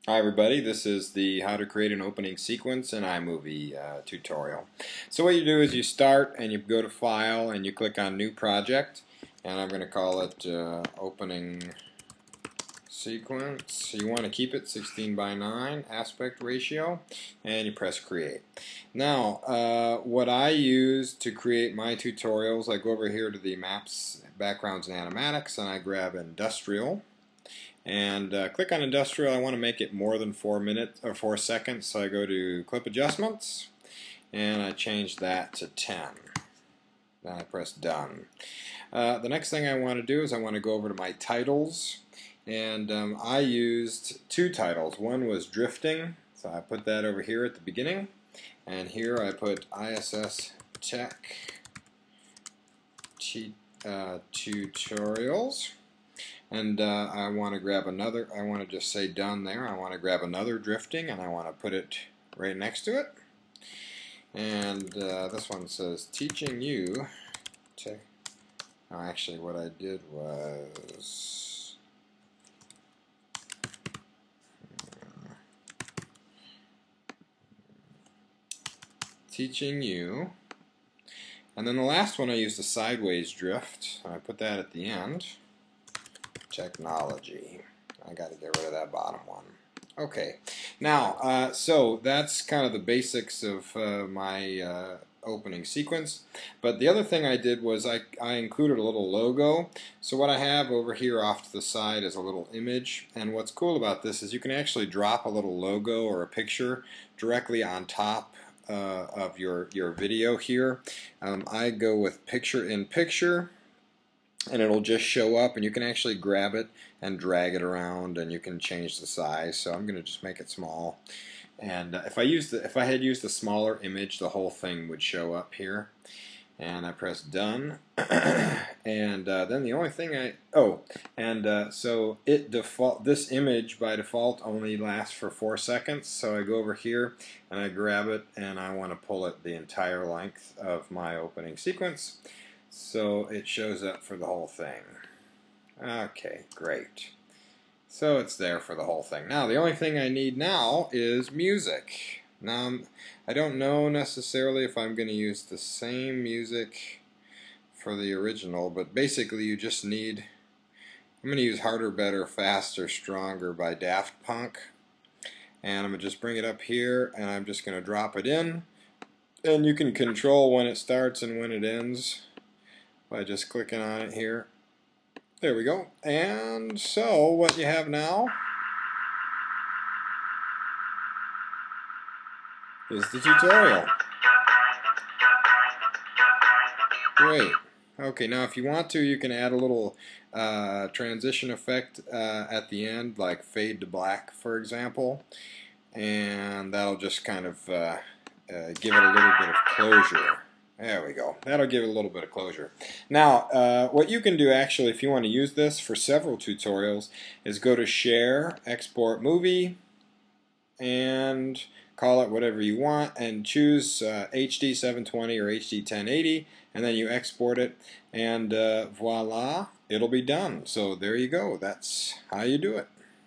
Hi everybody, this is the how to create an opening sequence in iMovie tutorial. So what you do is you start and you go to File and you click on New Project, and I'm going to call it Opening Sequence. You want to keep it 16:9 aspect ratio, and you press Create. Now what I use to create my tutorials, I go over here to the Maps, Backgrounds and Animatics, and I grab Industrial. And click on industrial. I want to make it more than 4 minutes or 4 seconds, so I go to clip adjustments and I change that to 10. Then I press done. The next thing I want to do is I want to go over to my titles, and I used two titles. One was drifting, so I put that over here at the beginning, and here I put ISS Tech Tutorials. And I want to grab another, I want to just say done there. I want to grab another drifting and I want to put it right next to it. And this one says teaching you to, actually what I did was teaching you. And then the last one I used a sideways drift. I put that at the end. Technology. I got to get rid of that bottom one. Okay, now so that's kind of the basics of my opening sequence. But the other thing I did was I included a little logo. So what I have over here off to the side is a little image, and what's cool about this is you can actually drop a little logo or a picture directly on top of your video here. I go with picture in picture, and it'll just show up, and you can actually grab it and drag it around, and you can change the size. So I'm going to just make it small, and if I had used a smaller image, the whole thing would show up here. And I press done, and then the only thing so this image by default only lasts for 4 seconds. So I go over here and I grab it, and I want to pull it the entire length of my opening sequence, so it shows up for the whole thing. Okay, great. So it's there for the whole thing. Now the only thing I need now is music. Now I don't know necessarily if I'm going to use the same music for the original, but basically you just need, I'm going to use Harder, Better, Faster, Stronger by Daft Punk, and I'm going to just bring it up here and I'm just going to drop it in, and you can control when it starts and when it ends by just clicking on it here. There we go. And so what you have now is the tutorial. Great. Okay, now if you want to, you can add a little transition effect at the end, like fade to black, for example, and that'll just kind of give it a little bit of closure. There we go. That'll give it a little bit of closure. Now, what you can do actually, if you want to use this for several tutorials, is go to Share, Export Movie, and call it whatever you want, and choose HD 720 or HD 1080, and then you export it, and voila, it'll be done. So there you go. That's how you do it.